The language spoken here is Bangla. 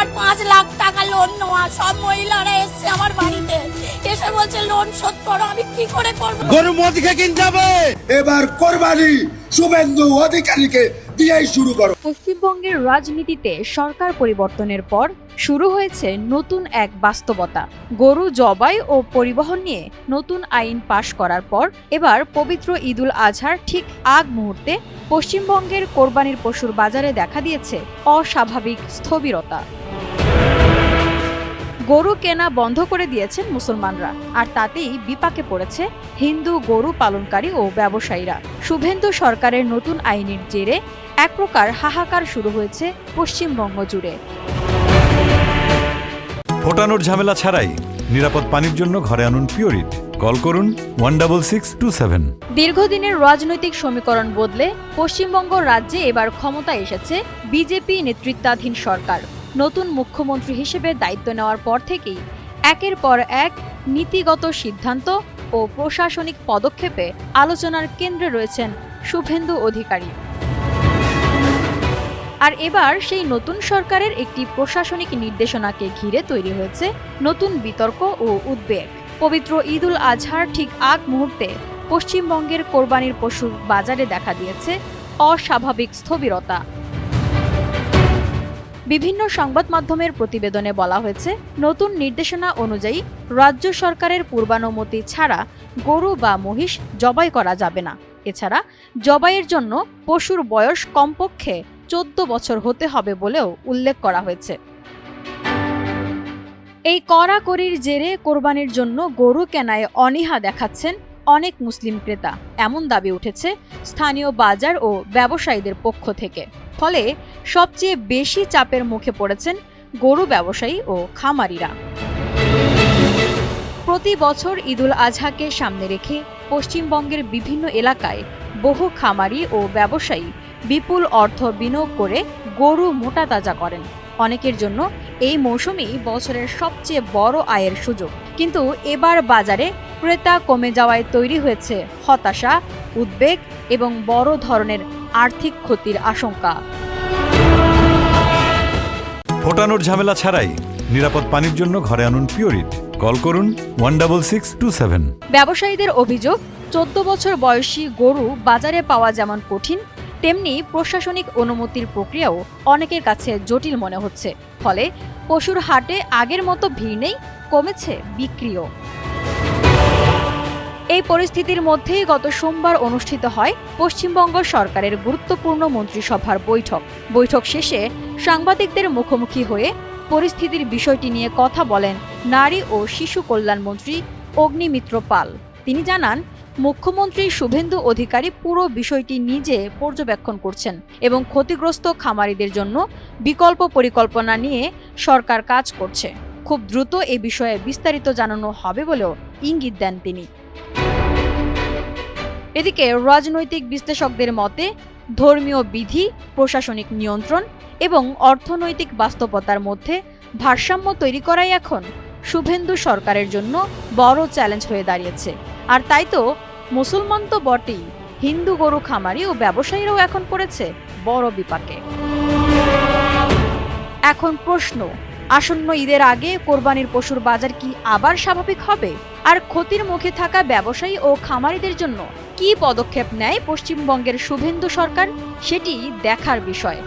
আমার 5 লাখ টাকা লোন নেওয়া, সব মহিলারা এসছে আমার বাড়িতে, এসে বলছে লোন শোধ করো। আমি কি করে করব? গরু মদিকে কিনতে হবে। এবার কোরবানি শুভেন্দু অধিকারীকে দিয়েই শুরু করো। পশ্চিমবঙ্গের রাজনীতিতে সরকার পরিবর্তনের পর শুরু হয়েছে নতুন এক বাস্তবতা। গরু জবাই ও পরিবহন নিয়ে নতুন আইন পাশ করার পর এবার পবিত্র ঈদুল আজহার ঠিক আগ মুহূর্তে পশ্চিমবঙ্গের কোরবানির পশুর বাজারে দেখা দিয়েছে অস্বাভাবিক স্থবিরতা। গরু কেনা বন্ধ করে দিয়েছেন মুসলমানরা, আর তাতেই বিপাকে পড়েছে হিন্দু গরু পালনকারী ও ব্যবসায়ীরা। শুভেন্দু সরকারের নতুন আইনের জেরে এক প্রকার হাহাকার শুরু হয়েছে পশ্চিমবঙ্গ জুড়ে। ফোটানোর ঝামেলা ছাড়াই নিরাপদ পানির জন্য ঘরে আনুন পিওরিট। কল করুন 16627। দীর্ঘদিনের রাজনৈতিক সমীকরণ বদলে পশ্চিমবঙ্গ রাজ্যে এবার ক্ষমতায় এসেছে বিজেপি নেতৃত্বাধীন সরকার। নতুন মুখ্যমন্ত্রী হিসেবে দায়িত্ব নেওয়ার পর থেকেই একের পর এক নীতিগত সিদ্ধান্ত ও প্রশাসনিক পদক্ষেপে আলোচনার কেন্দ্রে রয়েছেন শুভেন্দু অধিকারী। আর এবার সেই নতুন সরকারের একটি প্রশাসনিক নির্দেশনাকে ঘিরে তৈরি হয়েছে নতুন বিতর্ক ও উদ্বেগ। পবিত্র ঈদুল আজহার ঠিক আগ মুহূর্তে পশ্চিমবঙ্গের কোরবানির পশুর বাজারে দেখা দিয়েছে অস্বাভাবিক স্থবিরতা। বিভিন্ন সংবাদ মাধ্যমের প্রতিবেদনে বলা হয়েছে, নতুন নির্দেশনা অনুযায়ী রাজ্য সরকারের পূর্বানুমতি ছাড়া গরু বা মহিষ জবাই করা যাবে না। এছাড়া জবাইয়ের জন্য পশুর বয়স কমপক্ষে 14 বছর হতে হবে বলেও উল্লেখ করা হয়েছে। এই কড়াকড়ির জেরে কোরবানির জন্য গরু কেনায় অনীহা দেখাচ্ছেন অনেক মুসলিম ক্রেতা, এমন দাবি উঠেছে স্থানীয় বাজার ও ব্যবসায়ীদের পক্ষ থেকে। ফলে সবচেয়ে বেশি চাপের মুখে পড়েছেন গরু ব্যবসায়ী ও খামারিরা। প্রতি বছর ঈদুল আজহাকে সামনে রেখে পশ্চিমবঙ্গের বিভিন্ন এলাকায় বহু খামারি ও ব্যবসায়ী বিপুল অর্থ বিনিয়োগ করে গরু মোটা তাজা করেন। অনেকের জন্য এই মৌসুমই বছরের সবচেয়ে বড় আয়ের সুযোগ। কিন্তু এবার বাজারে ক্রেতা কমে যাওয়ায় তৈরি হয়েছে হতাশা, উদ্বেগ এবং বড় ধরনের আর্থিক ক্ষতির আশঙ্কা। ফোটানোর ঝামেলা ছাড়াই নিরাপদ পানির জন্য ঘরে আনুন পিওরিট। কল করুন 16627। ব্যবসায়ীদের অভিযোগ, 14 বছর বয়সী গরু বাজারে পাওয়া যেমন কঠিন, তেমনি প্রশাসনিক অনুমতির প্রক্রিয়াও অনেকের কাছে জটিল মনে হচ্ছে। ফলে পশুর হাটে আগের মতো ভিড় নেই, কমেছে বিক্রিও। এই পরিস্থিতির মধ্যেই গত সোমবার অনুষ্ঠিত হয় পশ্চিমবঙ্গ সরকারের গুরুত্বপূর্ণ মন্ত্রিসভার বৈঠক শেষে সাংবাদিকদের মুখোমুখি হয়ে পরিস্থিতির বিষয়টি নিয়ে কথা বলেন নারী ও শিশু কল্যাণ মন্ত্রী অগ্নিমিত্র পাল। তিনি জানান, মুখ্যমন্ত্রী শুভেন্দু অধিকারী পুরো বিষয়টি নিজে পর্যবেক্ষণ করছেন এবং ক্ষতিগ্রস্ত খামারিদের জন্য বিকল্প পরিকল্পনা নিয়ে সরকার কাজ করছে। খুব দ্রুত এ বিষয়ে বিস্তারিত জানানো হবে বলেও ইঙ্গিত দেন তিনি। এদিকে রাজনৈতিক বিশ্লেষকদের মতে, ধর্মীয় বিধি, প্রশাসনিক নিয়ন্ত্রণ এবং অর্থনৈতিক বাস্তবতার মধ্যে ভারসাম্য তৈরি করাই এখন শুভেন্দু সরকারের জন্য বড় চ্যালেঞ্জ হয়ে দাঁড়িয়েছে। আর তাই তো মুসলমান তো বটেই, হিন্দু গরু খামারি ও ব্যবসায়ীরাও এখন পড়েছে বড় বিপাকে। এখন প্রশ্ন, আসন্ন ঈদের আগে কোরবানির পশুর বাজার কি আবার স্বাভাবিক হবে? আর ক্ষতির মুখে থাকা ব্যবসায়ী ও খামারিদের জন্য কি পদক্ষেপ নেয় পশ্চিমবঙ্গের শুভেন্দু সরকার, সেটি দেখার বিষয়।